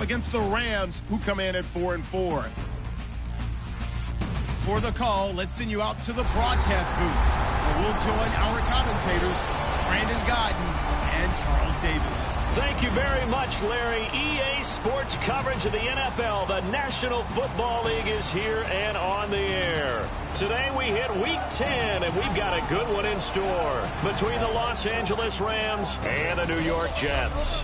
against the Rams, who come in at 4-4. For the call, let's send you out to the broadcast booth, where we'll join our commentators, Brandon Gaudin and Charles Davis. Thank you very much, Larry. EA Sports coverage of the NFL. The National Football League is here and on the air. Today we hit Week 10, and we've got a good one in store between the Los Angeles Rams and the New York Jets.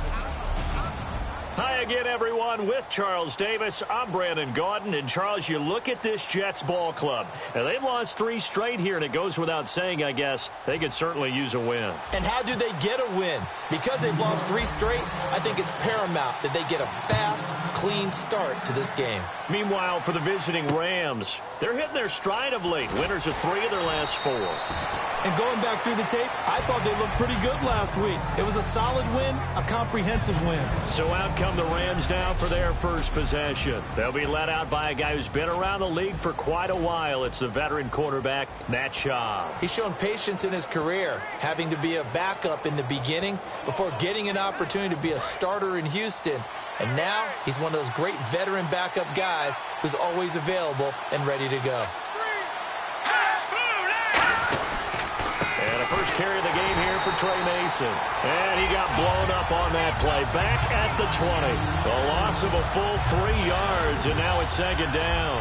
Hi again, everyone. With Charles Davis, I'm Brandon Gaudin. And, Charles, you look at this Jets ball club. And they've lost 3 straight here, and it goes without saying, I guess, they could certainly use a win. And how do they get a win? Because they've lost 3 straight, I think it's paramount that they get a fast, clean start to this game. Meanwhile, for the visiting Rams, they're hitting their stride of late. Winners of 3 of their last 4. And going back through the tape, I thought they looked pretty good last week. It was a solid win, a comprehensive win. So out come the Rams now for their first possession. They'll be led out by a guy who's been around the league for quite a while. It's the veteran quarterback, Matt Schaub. He's shown patience in his career, having to be a backup in the beginning before getting an opportunity to be a starter in Houston. And now he's one of those great veteran backup guys who's always available and ready to go. First carry of the game here for Trey Mason. And he got blown up on that play. Back at the 20. The loss of a full 3 yards, and now it's 2nd down.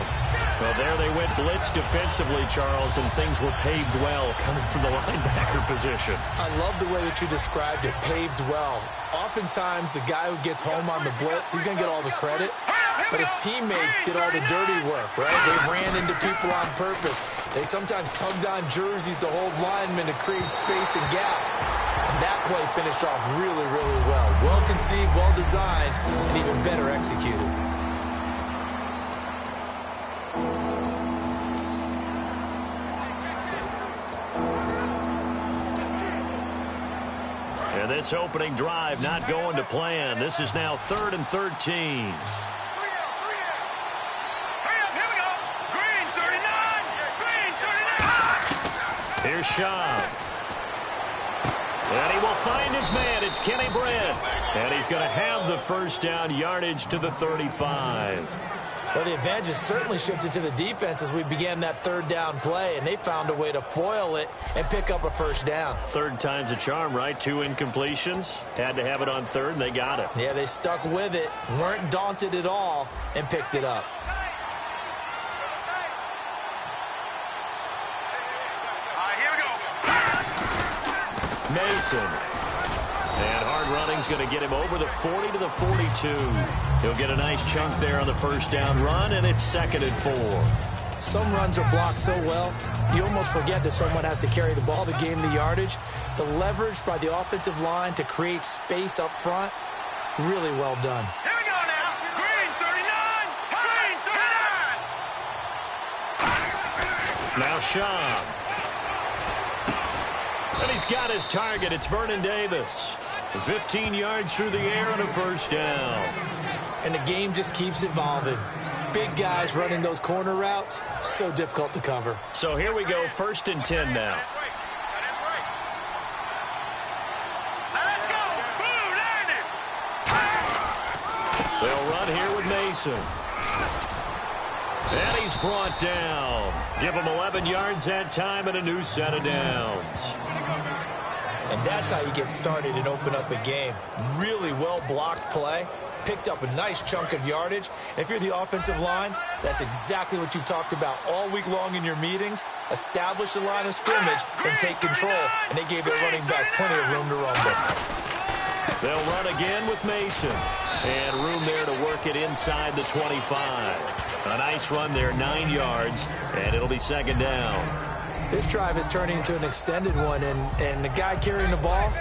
Well, there they went blitz defensively, Charles, and things were paved well coming from the linebacker position. I love the way that you described it, paved well. Oftentimes, the guy who gets home on the blitz, he's going to get all the credit. But his teammates did all the dirty work, right? They ran into people on purpose. They sometimes tugged on jerseys to hold linemen to create space and gaps. And that play finished off really, really well. Well conceived, well designed, and even better executed. And this opening drive not going to plan. This is now 3rd and 13. Here's Schaub. And he will find his man. It's Kenny Britt. And he's going to have the first down, yardage to the 35. Well, the advantage has certainly shifted to the defense as we began that 3rd down play, and they found a way to foil it and pick up a first down. 3rd time's a charm, right? 2 incompletions. Had to have it on 3rd, and they got it. Yeah, they stuck with it, weren't daunted at all, and picked it up. Mason. And hard running's going to get him over the 40 to the 42. He'll get a nice chunk there on the first down run, and it's 2nd and 4. Some runs are blocked so well, you almost forget that someone has to carry the ball to gain the yardage. The leverage by the offensive line to create space up front, really well done. Here we go now. Green 39. Green 39. Now Schaub. And he's got his target. It's Vernon Davis. 15 yards through the air and a first down. And the game just keeps evolving. Big guys running those corner routes, so difficult to cover. So here we go, 1st and 10 now. Let's go. Blue landed. They'll run here with Mason. And he's brought down. Give him 11 yards that time and a new set of downs. And that's how you get started and open up a game. Really well-blocked play. Picked up a nice chunk of yardage. And if you're the offensive line, that's exactly what you've talked about all week long in your meetings. Establish the line of scrimmage and take control. And they gave their running back plenty of room to rumble. They'll run again with Mason. And room there to work it inside the 25. A nice run there, 9 yards, and it'll be 2nd down. This drive is turning into an extended one, and the guy carrying the ball,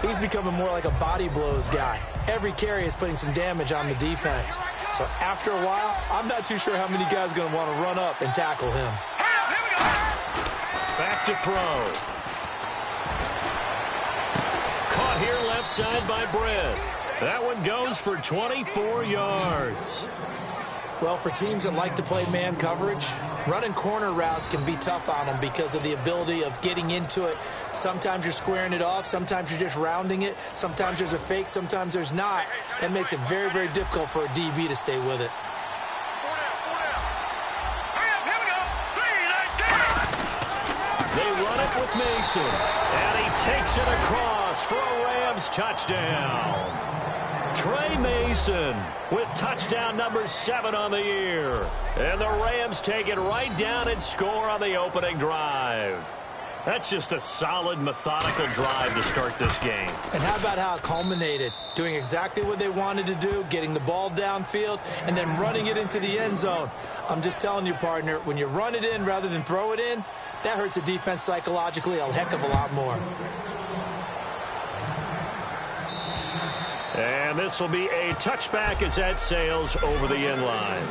he's becoming more like a body blows guy. Every carry is putting some damage on the defense. So after a while, I'm not too sure how many guys are going to want to run up and tackle him. Back to throw. Caught here left side by Britt. That one goes for 24 yards. Well, for teams that like to play man coverage, running corner routes can be tough on them because of the ability of getting into it. Sometimes you're squaring it off. Sometimes you're just rounding it. Sometimes there's a fake. Sometimes there's not. That makes it very, very difficult for a DB to stay with it. They run it with Mason, and he takes it across for a Rams touchdown. Trey Mason with touchdown number 7 on the year. And the Rams take it right down and score on the opening drive. That's just a solid, methodical drive to start this game. And how about how it culminated? Doing exactly what they wanted to do, getting the ball downfield, and then running it into the end zone. I'm just telling you, partner, when you run it in rather than throw it in, that hurts a defense psychologically a heck of a lot more. And this will be a touchback as that sails over the end line.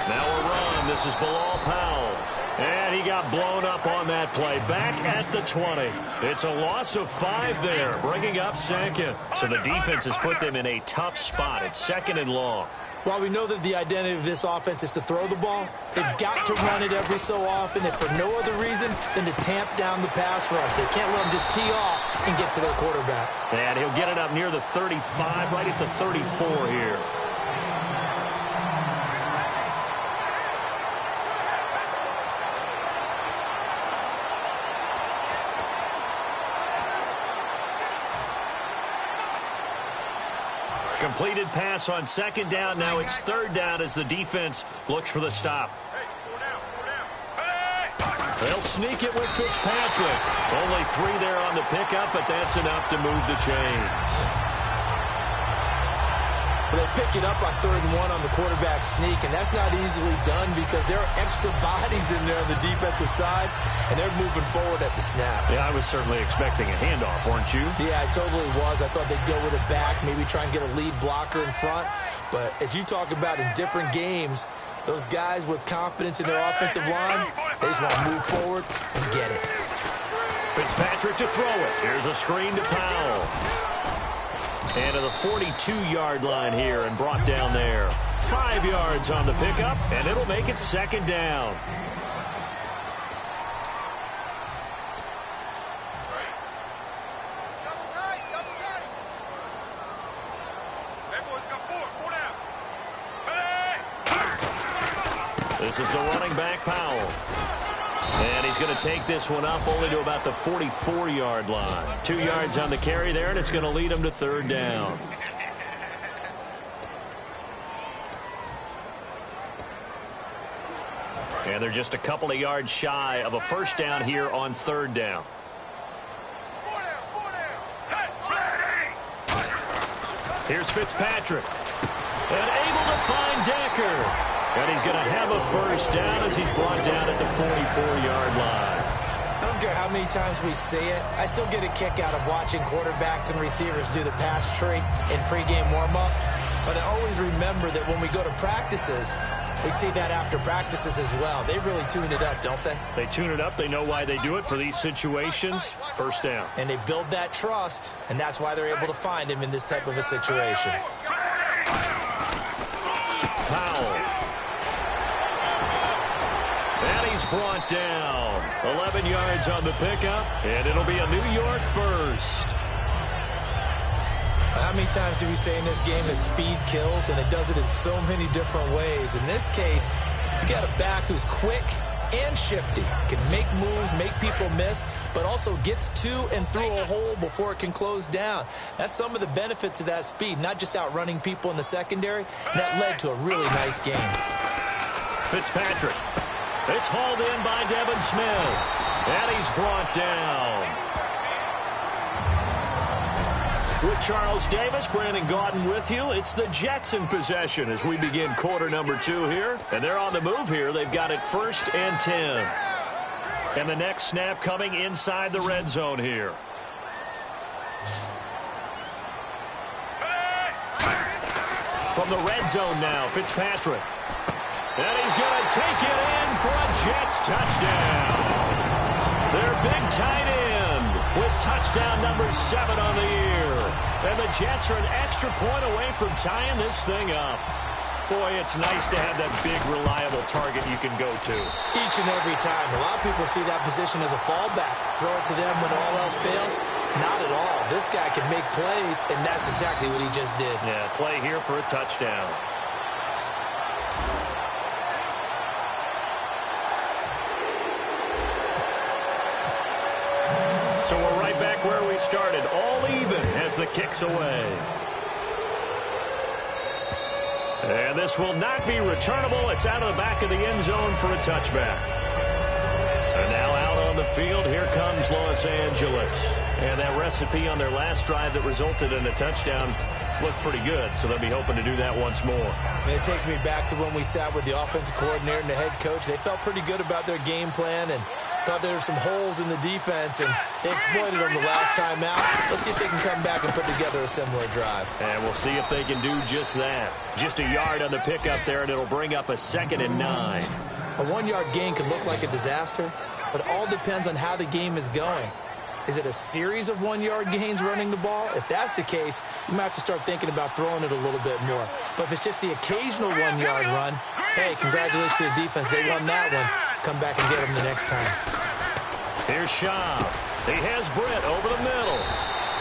Now a run. This is Bilal Powell. And he got blown up on that play. Back at the 20. It's a loss of 5 there, bringing up second. So the defense has put them in a tough spot. It's 2nd and long. While we know that the identity of this offense is to throw the ball, they've got to run it every so often, if for no other reason than to tamp down the pass rush. They can't let them just tee off and get to their quarterback. And he'll get it up near the 35, right at the 34 here. Completed pass on 2nd down. Now it's 3rd down as the defense looks for the stop. They'll sneak it with Fitzpatrick. Only 3 there on the pickup, but that's enough to move the chains. They pick it up on 3rd and 1 on the quarterback sneak, and that's not easily done because there are extra bodies in there on the defensive side, and they're moving forward at the snap. Yeah, I was certainly expecting a handoff, weren't you? Yeah, I totally was. I thought they'd go with it back, maybe try and get a lead blocker in front. But as you talk about in different games, those guys with confidence in their offensive line, they just want to move forward and get it. Fitzpatrick to throw it. Here's a screen to Powell. And to the 42-yard line here and brought down there. 5 yards on the pickup, and it'll make it 2nd down. This is the running back, Powell. And he's going to take this one up only to about the 44-yard line. 2 yards on the carry there, and it's going to lead him to 3rd down. And they're just a couple of yards shy of a 1st down here on 3rd down. Here's Fitzpatrick. And able to find Decker. And he's going to have a 1st down as he's brought down at the 44-yard line. I don't care how many times we see it. I still get a kick out of watching quarterbacks and receivers do the pass tree in pregame warm-up. But I always remember that when we go to practices, we see that after practices as well. They really tune it up, don't they? They tune it up. They know why they do it for these situations. 1st down. And they build that trust, and that's why they're able to find him in this type of a situation. Powell. And he's brought down. 11 yards on the pickup, and it'll be a New York 1st. How many times do we say in this game that speed kills, and it does it in so many different ways? In this case, you got a back who's quick and shifty, can make moves, make people miss, but also gets to and through a hole before it can close down. That's some of the benefits of that speed, not just outrunning people in the secondary. That led to a really nice game. Fitzpatrick. It's hauled in by Devin Smith. And he's brought down. With Charles Davis, Brandon Gaudin with you. It's the Jets in possession as we begin quarter number 2 here. And they're on the move here. They've got it 1st and 10. And the next snap coming inside the red zone here. From the red zone now, Fitzpatrick. And he's going to take it in for Jets touchdown. Their big tight end with touchdown number 7 on the year. And the Jets are an extra point away from tying this thing up. Boy, it's nice to have that big, reliable target you can go to. Each and every time. A lot of people see that position as a fallback. Throw it to them when all else fails. Not at all. This guy can make plays, and that's exactly what he just did. Yeah, play here for a touchdown. So we're right back where we started. All even as the kick's away. And this will not be returnable. It's out of the back of the end zone for a touchback. And now out on the field, here comes Los Angeles. And that recipe on their last drive that resulted in a touchdown looked pretty good, so they'll be hoping to do that once more. And it takes me back to when we sat with the offensive coordinator and the head coach. They felt pretty good about their game plan and thought there were some holes in the defense, and they exploited them the last time out. Let's see if they can come back and put together a similar drive. And we'll see if they can do just that. Just a yard on the pickup there, and it'll bring up a 2nd and 9. A 1-yard gain could look like a disaster, but it all depends on how the game is going. Is it a series of 1-yard gains running the ball? If that's the case, you might have to start thinking about throwing it a little bit more. But if it's just the occasional 1-yard run, hey, congratulations to the defense. They won that one. Come back and get them the next time. Here's Schaub. He has Britt over the middle.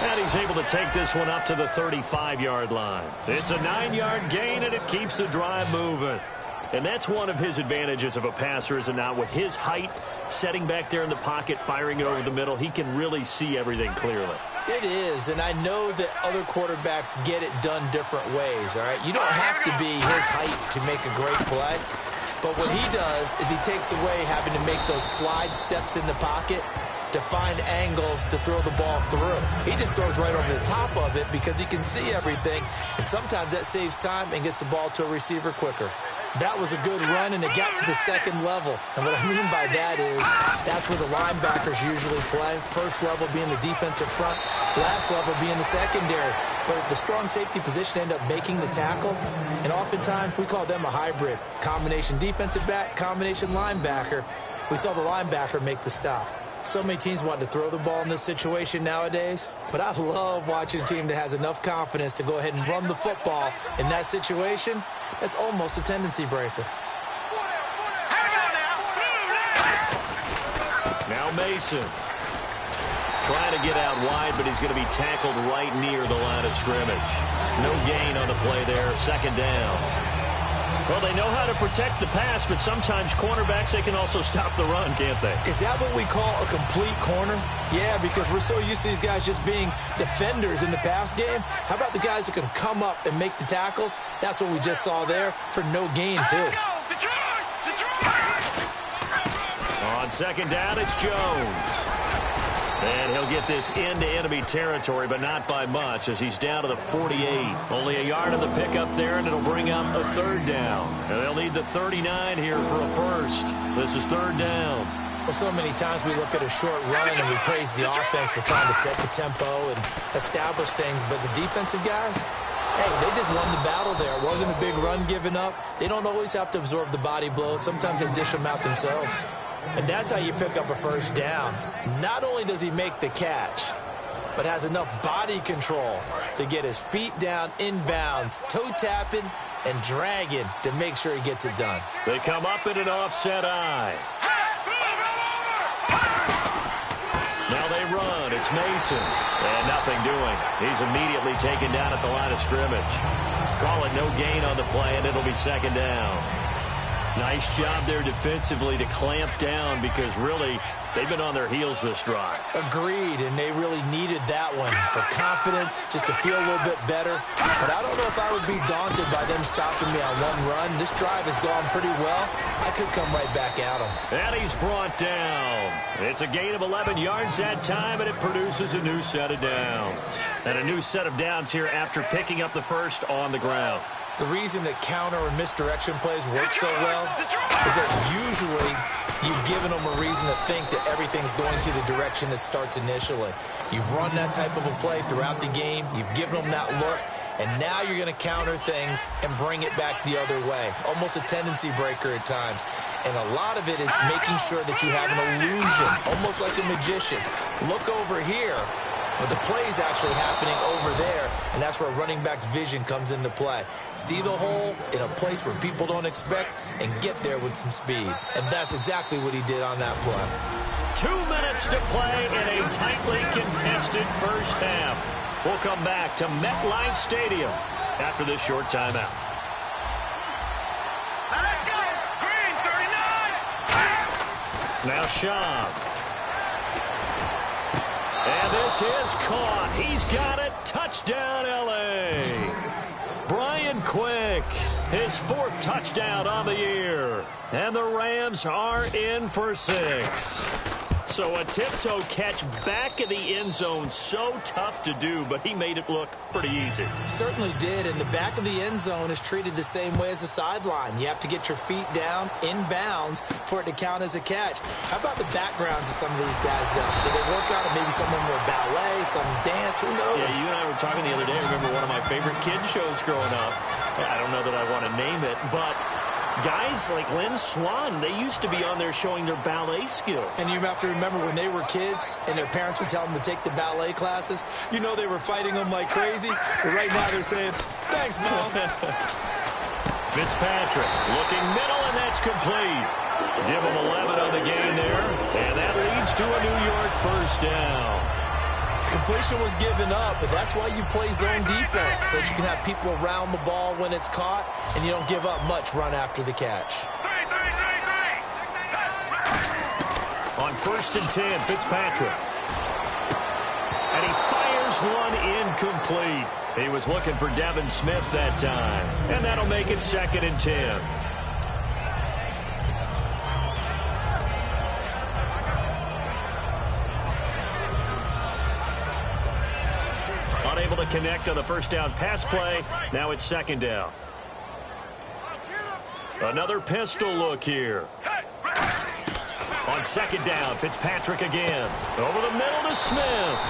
And he's able to take this one up to the 35-yard line. It's a 9-yard gain, and it keeps the drive moving. And that's one of his advantages of a passer, is it not? With his height, setting back there in the pocket, firing it over the middle, he can really see everything clearly. It is, and I know that other quarterbacks get it done different ways, all right? You don't have to be his height to make a great play. But what he does is he takes away having to make those slide steps in the pocket to find angles to throw the ball through. He just throws right over the top of it because he can see everything, and sometimes that saves time and gets the ball to a receiver quicker. That was a good run, and it got to the 2nd level. And what I mean by that is that's where the linebackers usually play. First level being the defensive front, last level being the secondary. But the strong safety position ended up making the tackle, and oftentimes we call them a hybrid. Combination defensive back, combination linebacker. We saw the linebacker make the stop. So many teams want to throw the ball in this situation nowadays, but I love watching a team that has enough confidence to go ahead and run the football in that situation. That's almost a tendency breaker. Now Mason. Trying to get out wide, but he's going to be tackled right near the line of scrimmage. No gain on the play there, 2nd down. Well, they know how to protect the pass, but sometimes cornerbacks, they can also stop the run, can't they? Is that what we call a complete corner? Yeah, because we're so used to these guys just being defenders in the pass game. How about the guys who can come up and make the tackles? That's what we just saw there for no gain, too. On 2nd down, it's Jones. And he'll get this into enemy territory, but not by much, as he's down to the 48. Only a yard on the pickup there, and it'll bring up a 3rd down. And they'll need the 39 here for a first. This is 3rd down. Well, so many times we look at a short run and we praise the offense for trying to set the tempo and establish things, but the defensive guys, hey, they just won the battle there. It wasn't a big run given up. They don't always have to absorb the body blows. Sometimes they dish them out themselves. And that's how you pick up a 1st down. Not only does he make the catch, but has enough body control to get his feet down inbounds, toe tapping and dragging to make sure he gets it done. They come up in an offset eye. Now they run. It's Mason. And nothing doing. He's immediately taken down at the line of scrimmage. Call it no gain on the play, and it'll be 2nd down. Nice job there defensively to clamp down, because really they've been on their heels this drive. Agreed, and they really needed that one for confidence, just to feel a little bit better. But I don't know if I would be daunted by them stopping me on one run. This drive has gone pretty well. I could come right back at them. And he's brought down. It's a gain of 11 yards that time, and it produces a new set of downs. And a new set of downs here after picking up the first on the ground. The reason that counter and misdirection plays work so well is that usually you've given them a reason to think that everything's going to the direction it starts initially. You've run that type of a play throughout the game. You've given them that look. And now you're going to counter things and bring it back the other way. Almost a tendency breaker at times. And a lot of it is making sure that you have an illusion, almost like a magician. Look over here, but the play is actually happening over there, and that's where running back's vision comes into play. See the hole in a place where people don't expect and get there with some speed. And that's exactly what he did on that play. 2 minutes to play in a tightly contested first half. We'll come back to MetLife Stadium after this short timeout. Let's go! Green 39! Now Schaub. And this is caught. He's got it. Touchdown, L.A. Brian Quick, his 4th touchdown on the year. And the Rams are in for 6. So a tiptoe catch back in the end zone, so tough to do, but he made it look pretty easy. Certainly did, and the back of the end zone is treated the same way as the sideline. You have to get your feet down in bounds for it to count as a catch. How about the backgrounds of some of these guys, though? Did they work on it? Maybe some of them were ballet, some dance, who knows? Yeah, you and I were talking the other day. I remember one of my favorite kids shows growing up. I don't know that I want to name it, but guys like Lynn Swann, they used to be on there showing their ballet skills. And you have to remember when they were kids and their parents would tell them to take the ballet classes, you know they were fighting them like crazy. But right now they're saying, thanks, Mom. Fitzpatrick looking middle, and that's complete. Give him 11 on the game there, and that leads to a New York first down. Completion was given up, but that's why you play zone defense, so that you can have people around the ball when it's caught, and you don't give up much run after the catch. On 1st and 10, Fitzpatrick. And he fires one incomplete. He was looking for Devin Smith that time, and that'll make it 2nd and 10. Unable to connect on the first down pass play. Now it's 2nd down. Another pistol look here. On 2nd down, Fitzpatrick again. Over the middle to Smith.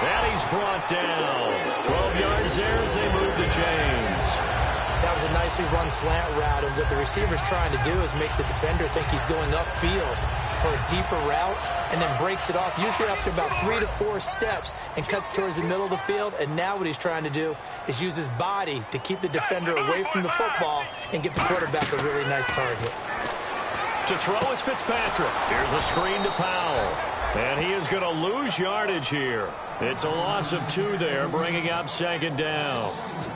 And he's brought down. 12 yards there as they move to James. That was a nicely run slant route, and what the receiver's trying to do is make the defender think he's going upfield for a deeper route, and then breaks it off, usually after about 3 to 4 steps, and cuts towards the middle of the field. And now what he's trying to do is use his body to keep the defender away from the football and give the quarterback a really nice target. To throw is Fitzpatrick. Here's a screen to Powell. And he is going to lose yardage here. It's a loss of 2 there, bringing up 2nd down.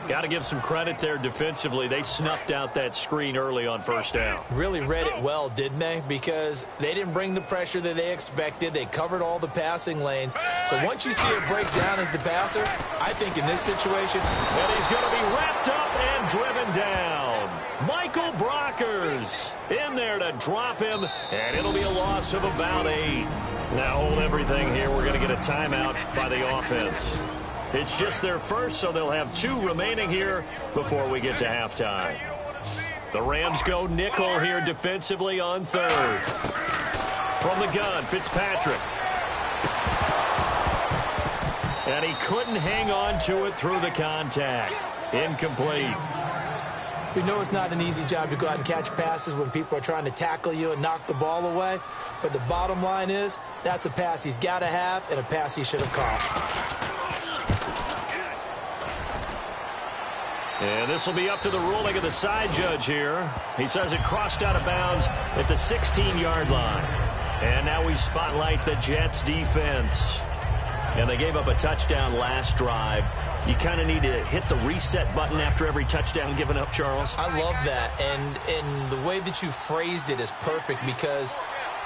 Got to give some credit there defensively. They snuffed out that screen early on 1st down. Really read it well, didn't they? Because they didn't bring the pressure that they expected. They covered all the passing lanes. So once you see it break down as the passer, I think in this situation, and he's going to be wrapped up and driven down. Michael Brockers in there to drop him, and it'll be a loss of about 8. Now hold everything here. We're going to get a timeout by the offense. It's just their first, so they'll have 2 remaining here before we get to halftime. The Rams go nickel here defensively on 3rd. From the gun, Fitzpatrick. And he couldn't hang on to it through the contact. Incomplete. We know it's not an easy job to go out and catch passes when people are trying to tackle you and knock the ball away. But the bottom line is, that's a pass he's got to have and a pass he should have caught. And this will be up to the ruling of the side judge here. He says it crossed out of bounds at the 16-yard line. And now we spotlight the Jets defense. And they gave up a touchdown last drive. You kind of need to hit the reset button after every touchdown given up, Charles. I love that. And the way that you phrased it is perfect, because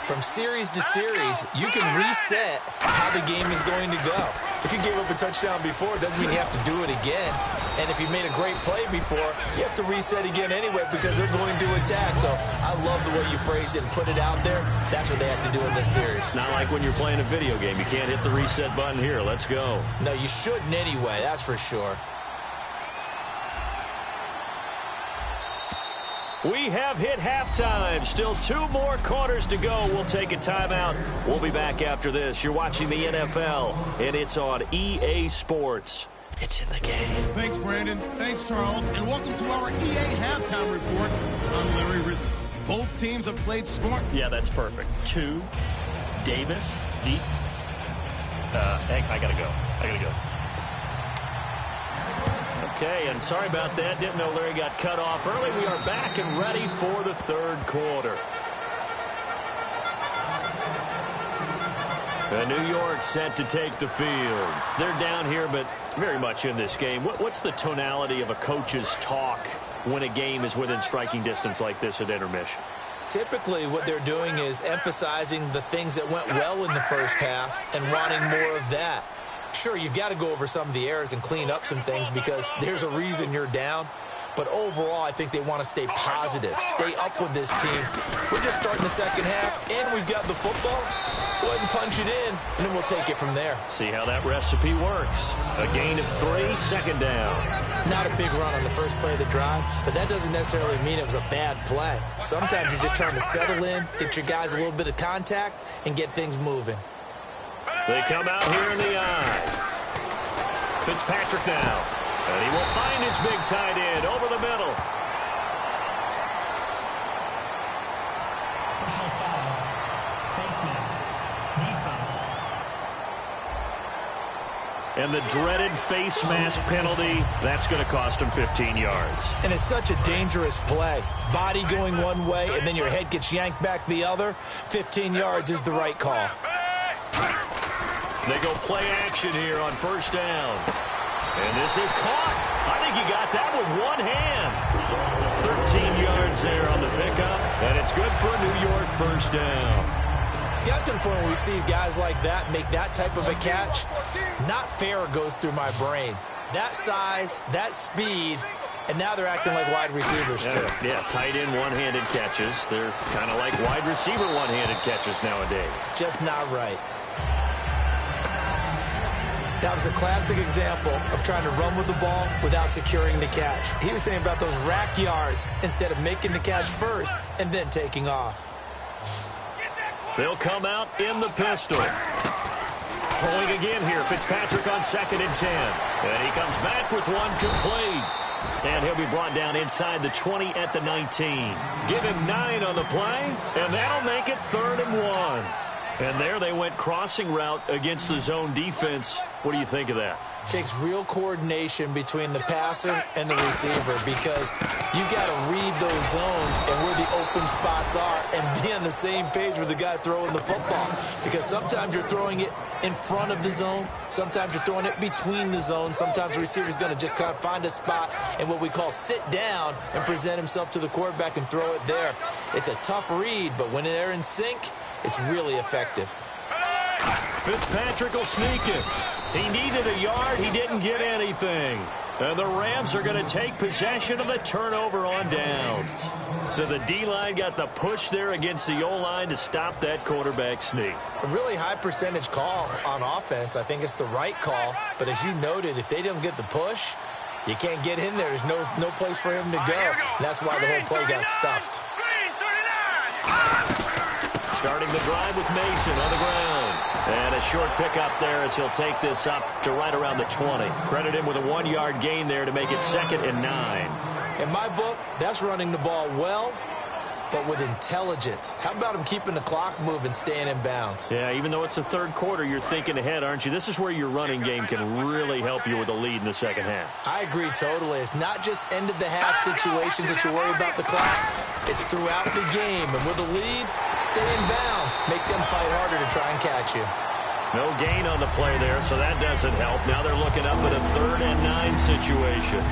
from series to series, you can reset how the game is going to go. If you gave up a touchdown before, it doesn't mean you have to do it again. And if you made a great play before, you have to reset again anyway, because they're going to attack. So I love the way you phrased it and put it out there. That's what they have to do in this series. Not like when you're playing a video game. You can't hit the reset button here. Let's go. No, you shouldn't anyway. That's for sure. We have hit halftime. Still 2 more quarters to go. We'll take a timeout. We'll be back after this. You're watching the NFL, and it's on EA Sports. It's in the game. Thanks, Brandon. Thanks, Charles. And welcome to our EA Halftime Report. I'm Larry Ridley. Both teams have played smart. Yeah, that's perfect. 2, Davis, deep. I gotta go. Okay, and sorry about that. Didn't know Larry got cut off early. We are back and ready for the third quarter. New York set to take the field. They're down here, but very much in this game. What's the tonality of a coach's talk when a game is within striking distance like this at intermission? Typically, what they're doing is emphasizing the things that went well in the first half and wanting more of that. Sure, you've got to go over some of the errors and clean up some things because there's a reason you're down. But overall, I think they want to stay positive, stay up with this team. We're just starting the second half, and we've got the football. Let's go ahead and punch it in, and then we'll take it from there. See how that recipe works. A gain of 3, second down. Not a big run on the first play of the drive, but that doesn't necessarily mean it was a bad play. Sometimes you're just trying to settle in, get your guys a little bit of contact, and get things moving. They come out here in the eye. Fitzpatrick now. And he will find his big tight end over the middle. Personal foul. Face mask. Defense. And the dreaded face mask penalty, that's going to cost him 15 yards. And it's such a dangerous play. Body going one way, and then your head gets yanked back the other. 15 yards is the right call. They go play action here on first down. And this is caught. I think he got that with one hand. 13 yards there on the pickup. And it's good for a New York first down. It's got to the point where we see guys like that make that type of a catch. Not fair goes through my brain. That size, that speed, and now they're acting like wide receivers too. Yeah, tight end one-handed catches. They're kind of like wide receiver one-handed catches nowadays. Just not right. That was a classic example of trying to run with the ball without securing the catch. He was thinking about those rack yards instead of making the catch first and then taking off. They'll come out in the pistol. Pulling again here. Fitzpatrick on 2nd and 10. And he comes back with one complete. And he'll be brought down inside the 20 at the 19. Give him 9 on the play, and that'll make it 3rd and 1. And there they went crossing route against the zone defense. What do you think of that? It takes real coordination between the passer and the receiver because you've got to read those zones and where the open spots are and be on the same page with the guy throwing the football. Because sometimes you're throwing it in front of the zone. Sometimes you're throwing it between the zones. Sometimes the receiver's going to just kind of find a spot and what we call sit down and present himself to the quarterback and throw it there. It's a tough read, but when they're in sync, it's really effective. Fitzpatrick will sneak it. He needed a yard. He didn't get anything. And the Rams are going to take possession of the turnover on downs. So the D-line got the push there against the O-line to stop that quarterback sneak. A really high percentage call on offense. I think it's the right call. But as you noted, if they don't get the push, you can't get in there. There's no place for him to go. And that's why the whole play got stuffed. Starting the drive with Mason on the ground. And a short pickup there as he'll take this up to right around the 20. Credit him with a 1-yard gain there to make it 2nd and 9. In my book, that's running the ball well, but with intelligence. How about him keeping the clock moving, staying in bounds? Yeah, even though it's the third quarter, you're thinking ahead, aren't you? This is where your running game can really help you with a lead in the second half. I agree totally. It's not just end-of-the-half situations that you worry about the clock. It's throughout the game. And with a lead, stay in bounds. Make them fight harder to try and catch you. No gain on the play there, so that doesn't help. Now they're looking up at a 3rd and 9 situation.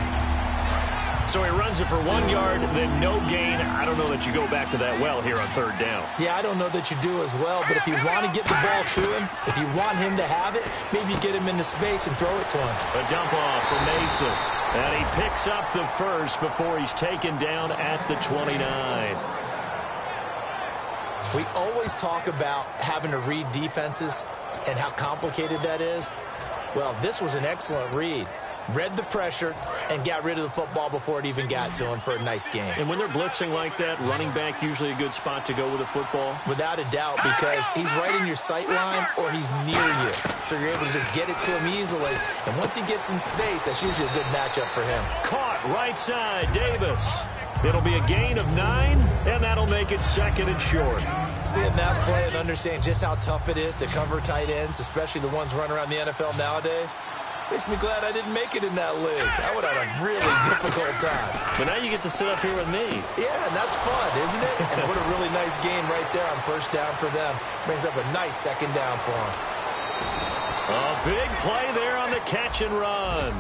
So he runs it for 1 yard, then no gain. I don't know that you go back to that well here on 3rd down. Yeah, I don't know that you do as well, but if you want to get the ball to him, if you want him to have it, maybe get him into space and throw it to him. A dump off for Mason. And he picks up the first before he's taken down at the 29. We always talk about having to read defenses and how complicated that is. Well, this was an excellent read. read the pressure, and got rid of the football before it even got to him for a nice game. And when they're blitzing like that, running back usually a good spot to go with a football? Without a doubt, because he's right in your sight line or he's near you. So you're able to just get it to him easily. And once he gets in space, that's usually a good matchup for him. Caught right side, Davis. It'll be a gain of 9, and that'll make it 2nd and short. Seeing that play and understand just how tough it is to cover tight ends, especially the ones running around the NFL nowadays, makes me glad I didn't make it in that league. I would have had a really difficult time. But now you get to sit up here with me. Yeah, and that's fun, isn't it? And what a really nice game right there on first down for them. Brings up a nice 2nd down for them. A big play there on the catch and run.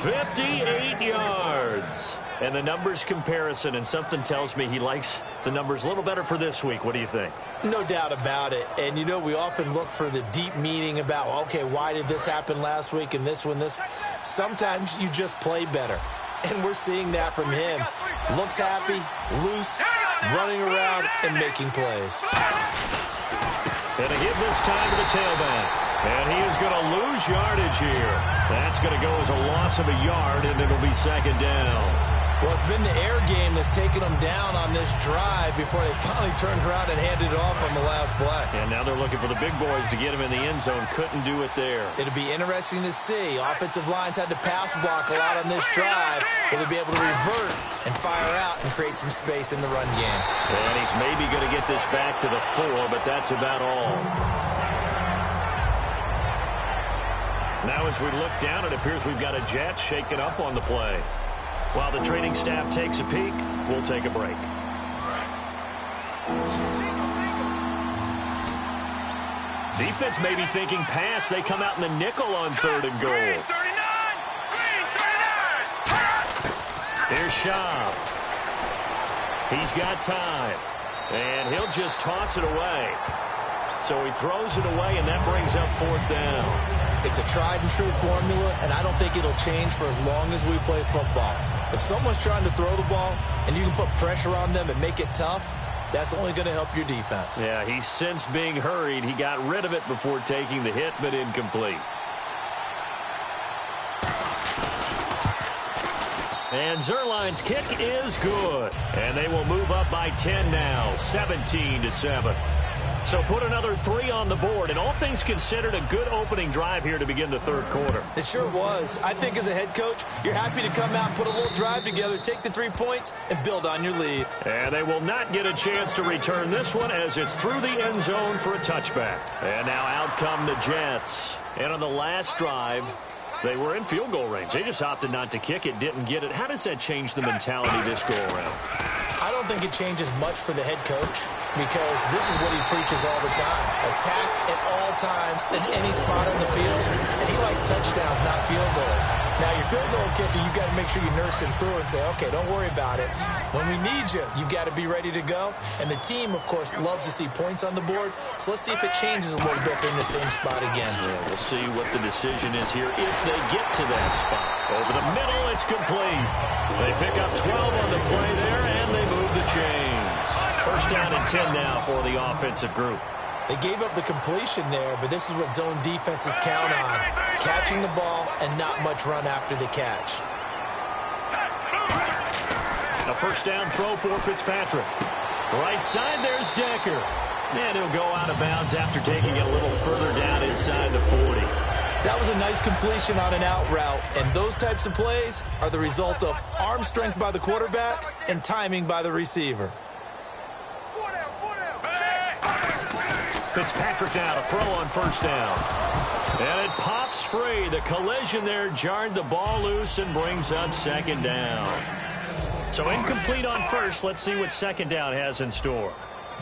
58 yards. And the numbers comparison, and something tells me he likes the numbers a little better for this week. What do you think? No doubt about it. And, you know, we often look for the deep meaning about, okay, why did this happen last week and this one, this? Sometimes you just play better. And we're seeing that from him. Looks happy, loose, running around, and making plays. And a hit this time to the tailback. And he is going to lose yardage here. That's going to go as a loss of a yard, and it'll be 2nd down. Well, it's been the air game that's taken them down on this drive before they finally turned around and handed it off on the last play. And now they're looking for the big boys to get him in the end zone. Couldn't do it there. It'll be interesting to see. Offensive lines had to pass block a lot on this drive. Will they be able to revert and fire out and create some space in the run game? And he's maybe going to get this back to the 4, but that's about all. Now as we look down, it appears we've got a jet shaken up on the play. While the training staff takes a peek, we'll take a break. Defense may be thinking pass. They come out in the nickel on 3rd and goal. Here's Schaub. He's got time. And he'll just toss it away. So he throws it away, and that brings up 4th down. It's a tried-and-true formula, and I don't think it'll change for as long as we play football. If someone's trying to throw the ball and you can put pressure on them and make it tough, that's only going to help your defense. Yeah, he's since being hurried. He got rid of it before taking the hit, but incomplete. And Zuerlein's kick is good. And they will move up by 10 now, 17-7. So put another 3 on the board, and all things considered, a good opening drive here to begin the 3rd quarter. It sure was. I think as a head coach, you're happy to come out and put a little drive together, take the 3 points, and build on your lead. And they will not get a chance to return this one as it's through the end zone for a touchback. And now out come the Jets. And on the last drive, they were in field goal range. They just opted not to kick it, didn't get it. How does that change the mentality this go around? I don't think it changes much for the head coach because this is what he preaches all the time. Attack at all times in any spot on the field, and he likes touchdowns, not field goals. Now, your field goal kicker, you've got to make sure you nurse him through and say, okay, don't worry about it. When we need you, you've got to be ready to go. And the team, of course, loves to see points on the board. So let's see if it changes a little bit in the same spot again. Yeah, we'll see what the decision is here if they get to that spot. Over the middle, it's complete. They pick up 12 on the play there, and they move the chains. 1st down and 10 now for the offensive group. They gave up the completion there, but this is what zone defenses count on. Catching the ball and not much run after the catch. A 1st down throw for Fitzpatrick. Right side, there's Decker. And he'll go out of bounds after taking it a little further down inside the 40. That was a nice completion on an out route, and those types of plays are the result of arm strength by the quarterback and timing by the receiver. Fitzpatrick now to throw on 1st down. And it pops free. The collision there jarred the ball loose and brings up 2nd down. So incomplete on 1st. Let's see what 2nd down has in store.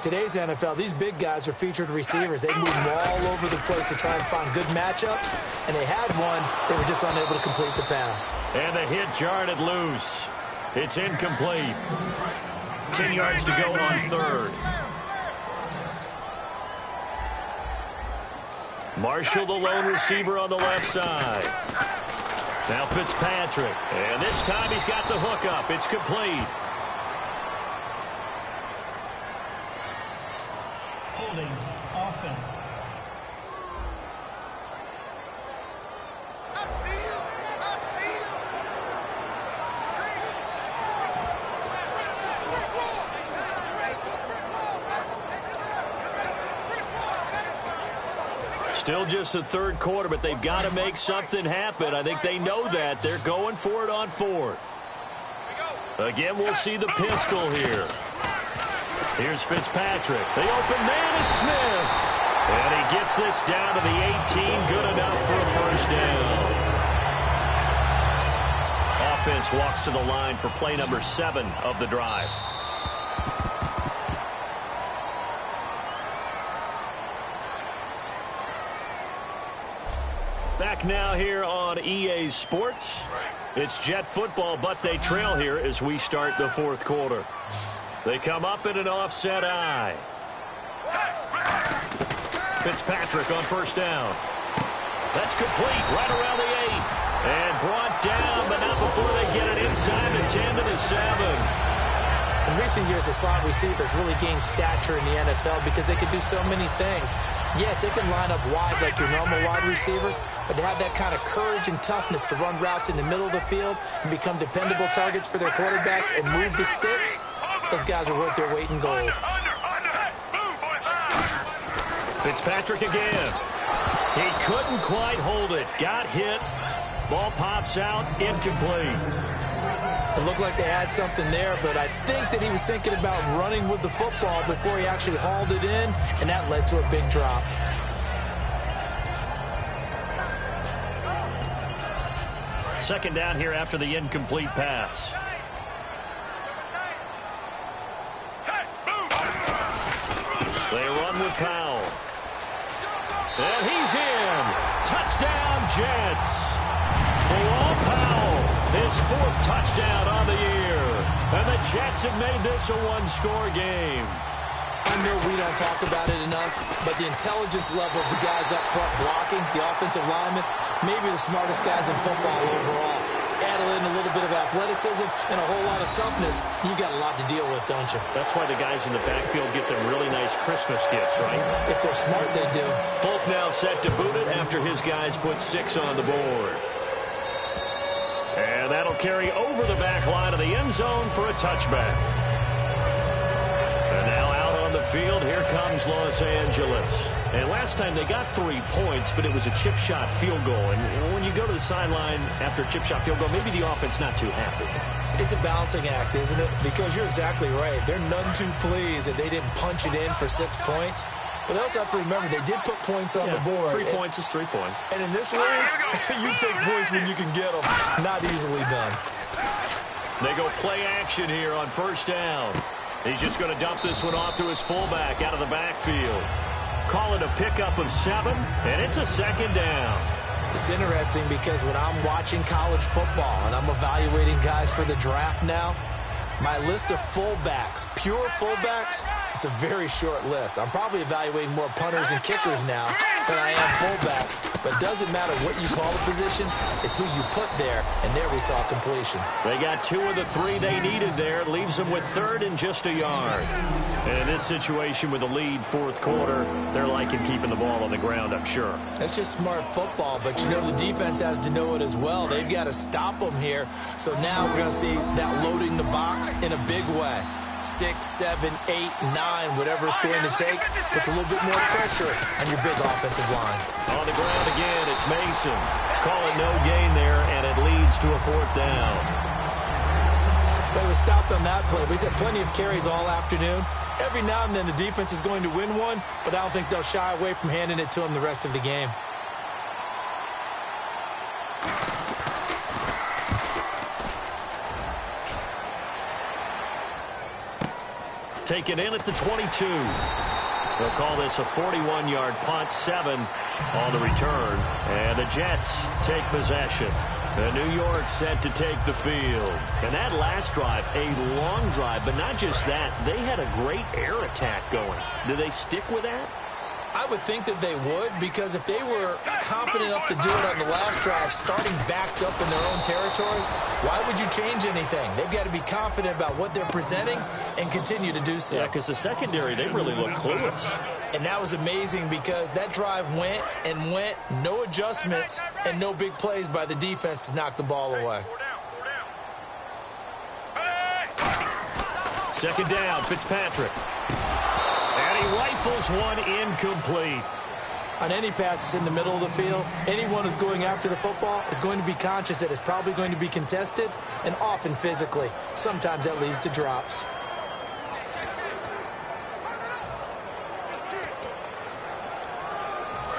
Today's NFL, these big guys are featured receivers. They move them all over the place to try and find good matchups, and they had one. They were just unable to complete the pass. And the hit jarred it loose. It's incomplete. 10 yards to go on 3rd. Marshall, the lone receiver on the left side. Now Fitzpatrick. And this time he's got the hook up. It's complete. Holding offense. Still just the third quarter, but they've got to make something happen. I think they know that. They're going for it on fourth. Again, we'll see the pistol here. Here's Fitzpatrick. The open man is Smith. And he gets this down to the 18. Good enough for a first down. Offense walks to the line for play number 7 of the drive. Back now here on EA Sports. It's Jet football, but they trail here as we start the fourth quarter. They come up in an offset eye. Fitzpatrick on first down. That's complete right around the 8. And brought down, but not before they get it inside the 10 to the 7. In recent years, the slot receivers really gained stature in the NFL because they can do so many things. Yes, they can line up wide like your normal wide receiver, but to have that kind of courage and toughness to run routes in the middle of the field and become dependable targets for their quarterbacks and move the sticks, those guys are worth their weight in gold. Fitzpatrick again. He couldn't quite hold it. Got hit. Ball pops out. Incomplete. It looked like they had something there, but I think that he was thinking about running with the football before he actually hauled it in, and that led to a big drop. Second down here after the incomplete pass. They run with Powell. And he's in. Touchdown, Jets. Bilal Powell, his 4th touchdown on the year. And the Jets have made this a one-score game. I know we don't talk about it enough, but the intelligence level of the guys up front blocking, the offensive linemen, maybe the smartest guys in football overall. Add in a little bit of athleticism and a whole lot of toughness, you got a lot to deal with, don't you? That's why the guys in the backfield get them really nice Christmas gifts, right? If they're smart, they do. Folk now set to boot it after his guys put 6 on the board. And that'll carry over the back line of the end zone for a touchback. And now out on the field, here comes Los Angeles. And last time they got 3 points, but it was a chip shot field goal. And when you go to the sideline after a chip shot field goal, maybe the offense not too happy. It's a balancing act, isn't it? Because you're exactly right. They're none too pleased that they didn't punch it in for 6 points. But they also have to remember they did put points on the board. 3 points is 3 points. And in this league, you take points when you can get them. Not easily done. They go play action here on first down. He's just going to dump this one off to his fullback out of the backfield. Call it a pickup of 7, and it's a second down. It's interesting because when I'm watching college football and I'm evaluating guys for the draft now, my list of fullbacks, pure fullbacks, it's a very short list. I'm probably evaluating more punters and kickers now than I am fullbacks. But it doesn't matter what you call the position, it's who you put there, and there we saw completion. They got 2 of the 3 they needed there. Leaves them with 3rd and just a yard. And in this situation with the lead, fourth quarter, they're liking keeping the ball on the ground, I'm sure. That's just smart football, but you know the defense has to know it as well. They've got to stop them here. So now we're going to see that loading the box in a big way. 6, 7, 8, 9, whatever it's going to take, puts a little bit more pressure on your big offensive line. On the ground again, it's Mason. Call it no gain there, and it leads to a 4th down. But it was stopped on that play. We've had plenty of carries all afternoon. Every now and then the defense is going to win one, but I don't think they'll shy away from handing it to them the rest of the game. Taken in at the 22. They'll call this a 41-yard punt, 7 on the return. And the Jets take possession. And New York set to take the field. And that last drive, a long drive, but not just that. They had a great air attack going. Do they stick with that? I would think that they would, because if they were confident enough to do it on the last drive, starting backed up in their own territory, why would you change anything? They've got to be confident about what they're presenting and continue to do so. Yeah, because the secondary, they really look clueless. And that was amazing because that drive went and went, no adjustments, and no big plays by the defense to knock the ball away. Second down, Fitzpatrick. And he rifles one incomplete. On any passes in the middle of the field, anyone who's going after the football is going to be conscious that it's probably going to be contested, and often physically. Sometimes that leads to drops.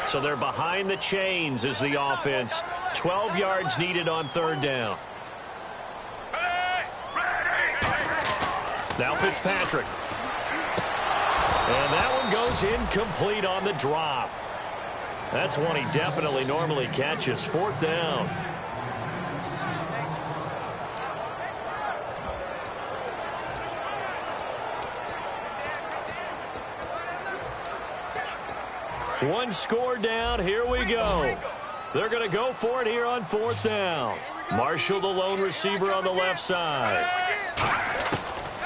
So they're behind the chains as the offense. 12 yards needed on third down. Now Fitzpatrick. And that one goes incomplete on the drop. That's one he definitely normally catches. Fourth down. One score down. Here we go. They're going to go for it here on fourth down. Marshall, the lone receiver on the left side.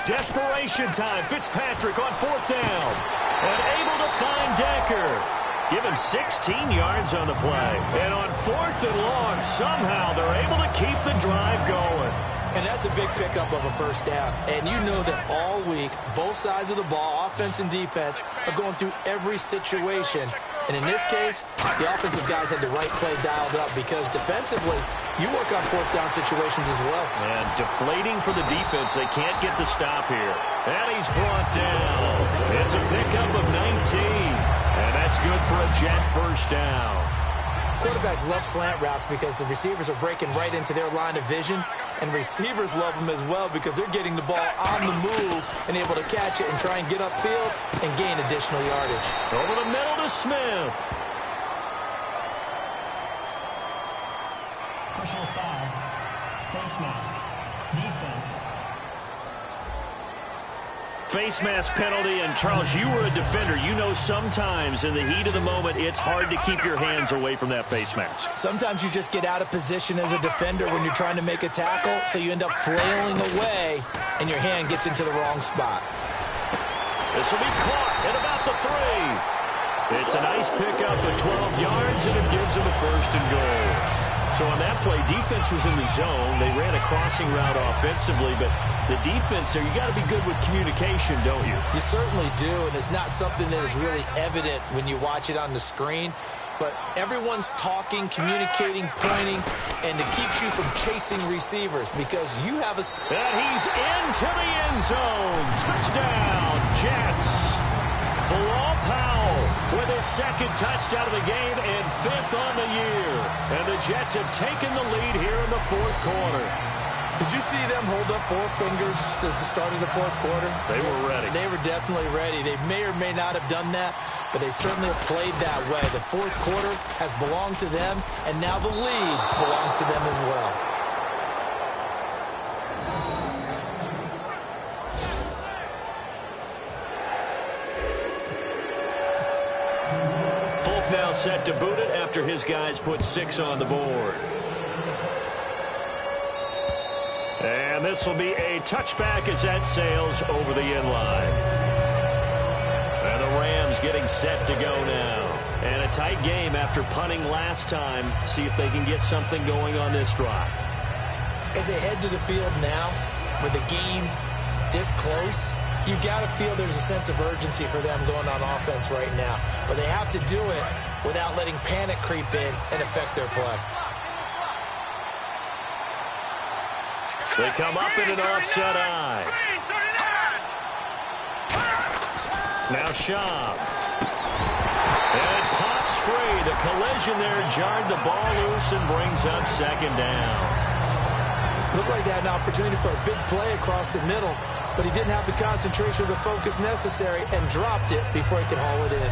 Desperation time. Fitzpatrick on fourth down. And able to find Decker. Give him 16 yards on the play. And on fourth and long, somehow they're able to keep the drive going. And that's a big pickup of a first down. And you know that all week, both sides of the ball, offense and defense, are going through every situation. And in this case, the offensive guys had the right play dialed up because defensively, you work on fourth down situations as well. And deflating for the defense. They can't get the stop here. And he's brought down. It's a pickup of 19. And that's good for a Jet first down. Quarterbacks love slant routes because the receivers are breaking right into their line of vision. And receivers love them as well because they're getting the ball on the move and able to catch it and try and get upfield and gain additional yardage. Over the middle to Smith. Personal foul. Face mask. Defense. Face mask penalty, and Charles, you were a defender. You know sometimes in the heat of the moment, it's hard to keep your hands away from that face mask. Sometimes you just get out of position as a defender when you're trying to make a tackle, so you end up flailing away, and your hand gets into the wrong spot. This will be caught at about the 3. It's a nice pickup of 12 yards, and it gives them a first and goal. So on that play, defense was in the zone. They ran a crossing route offensively, but the defense there, you got to be good with communication, don't you? You certainly do, and it's not something that is really evident when you watch it on the screen. But everyone's talking, communicating, pointing, and it keeps you from chasing receivers because you have a... And he's into the end zone. Touchdown, Jets. Bilal Powell with his second touchdown of the game and 5th on the year. And the Jets have taken the lead here in the fourth quarter. Did you see them hold up 4 fingers at the start of the fourth quarter? They were ready. They were definitely ready. They may or may not have done that, but they certainly have played that way. The fourth quarter has belonged to them, and now the lead belongs to them as well. Folk now set to boot it after his guys put 6 on the board. And this will be a touchback as that sails over the end line. And the Rams getting set to go now. And a tight game after punting last time. See if they can get something going on this drive. As they head to the field now, with the game this close, you've got to feel there's a sense of urgency for them going on offense right now. But they have to do it without letting panic creep in and affect their play. They come up in an offset eye. Now Schaub. And it pops free. The collision there jarred the ball loose and brings up second down. Looked like they had an opportunity for a big play across the middle, but he didn't have the concentration or the focus necessary and dropped it before he could haul it in.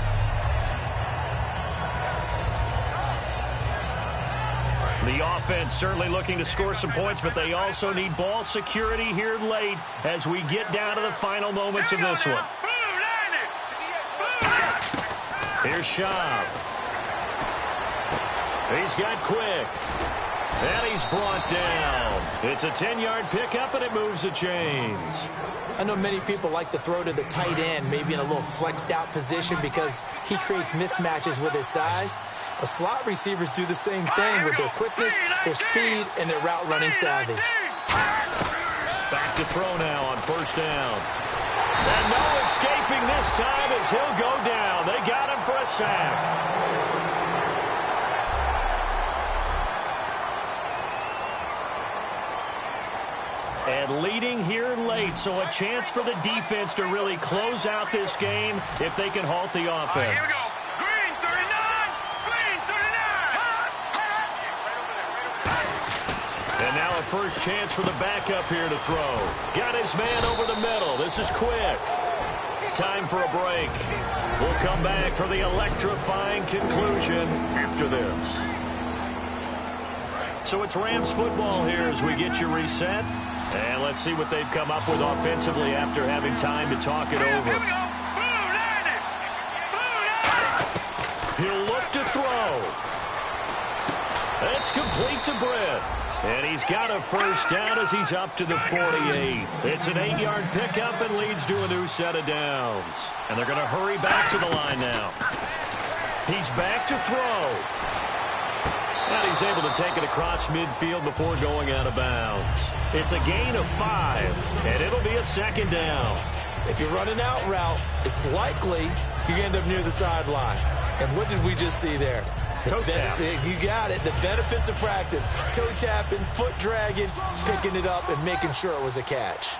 The offense certainly looking to score some points, but they also need ball security here late as we get down to the final moments of this one. Here's Schaub. He's got Quick. And he's brought down. It's a 10-yard pickup, and it moves the chains. I know many people like to throw to the tight end, maybe in a little flexed out position because he creates mismatches with his size. The slot receivers do the same thing with their quickness, their speed, and their route running savvy. Back to throw now on first down. And no escaping this time as he'll go down. They got him for a sack. And leading here late, so a chance for the defense to really close out this game if they can halt the offense. Here we go. Green 39. Green 39. And now a first chance for the backup here to throw. Got his man over the middle. This is quick. Time for a break. We'll come back for the electrifying conclusion after this. So it's Rams football here as we get you reset. And let's see what they've come up with offensively after having time to talk it over. He'll look to throw. It's complete to Britt. And he's got a first down as he's up to the 48. It's an 8-yard pickup and leads to a new set of downs. And they're going to hurry back to the line now. He's back to throw. And he's able to take it across midfield before going out of bounds. It's a gain of 5, and it'll be a second down. If you're running out route, it's likely you end up near the sideline. And what did we just see there? Toe tap. You got it. The benefits of practice. Toe tapping, foot dragging, picking it up, and making sure it was a catch.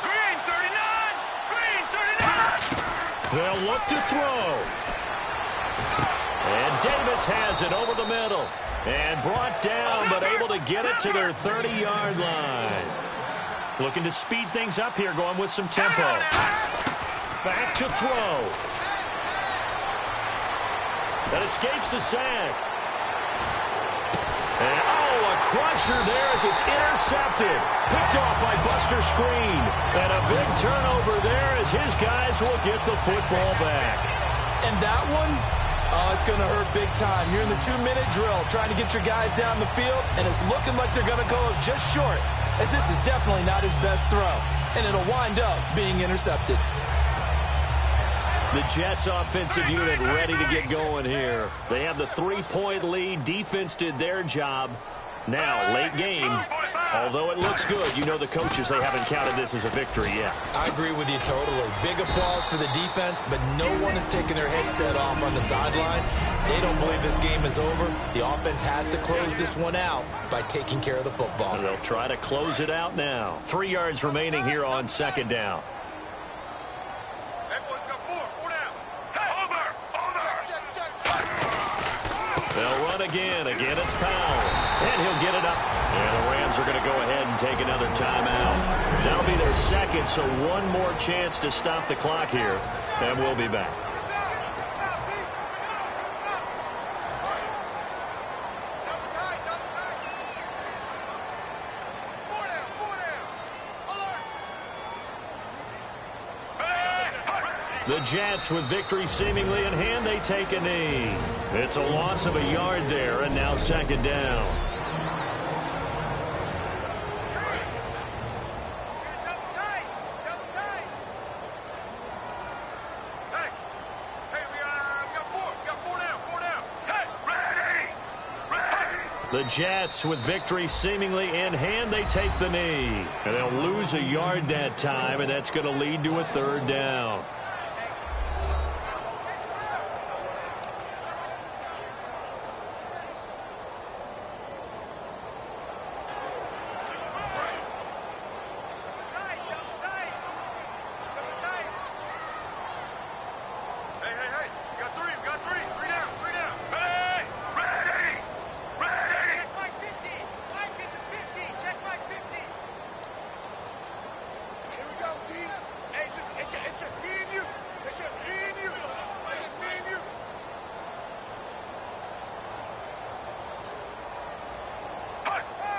Green 39. Green 39. They'll look to throw. And Davis has it over the middle. And brought down, but able to get it to their 30-yard line. Looking to speed things up here, going with some tempo. Back to throw. That escapes the sack. And, a crusher there as it's intercepted. Picked off by Buster Screen. And a big turnover there as his guys will get the football back. And that one, it's going to hurt big time. You're in the 2-minute drill trying to get your guys down the field, and it's looking like they're going to go just short, as this is definitely not his best throw, and it'll wind up being intercepted. The Jets offensive unit ready to get going here. They have the 3-point lead. Defense did their job. Now, late game, although it looks good, you know the coaches, they haven't counted this as a victory yet. I agree with you totally. Big applause for the defense, but no one is taking their headset off on the sidelines. They don't believe this game is over. The offense has to close this one out by taking care of the football. And they'll try to close it out now. 3 yards remaining here on second down. They'll run again. Again, it's Powell. And he'll get it up. And the Rams are going to go ahead and take another timeout. That'll be their second, so one more chance to stop the clock here. And we'll be back. The Jets with victory seemingly in hand, they take a knee. It's a loss of a yard there, and now second down. The Jets with victory seemingly in hand, they take the knee. And they'll lose a yard that time, and that's going to lead to a third down.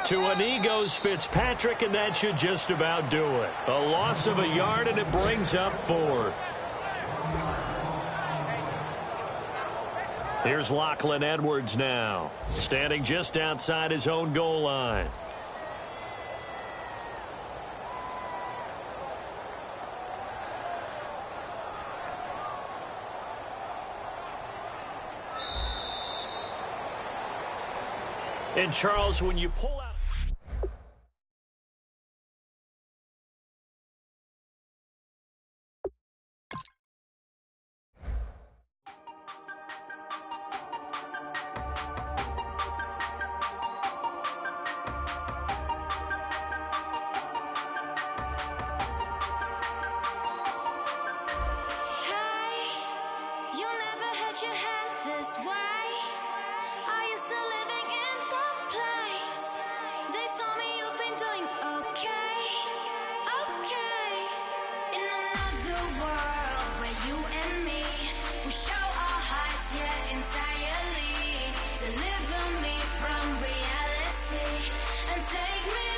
To a knee goes Fitzpatrick, and that should just about do it. A loss of a yard, and it brings up fourth. Here's Lachlan Edwards now, standing just outside his own goal line. And Charles, when you pull out the world where you and me, we show our hearts yet entirely. Deliver me from reality and take me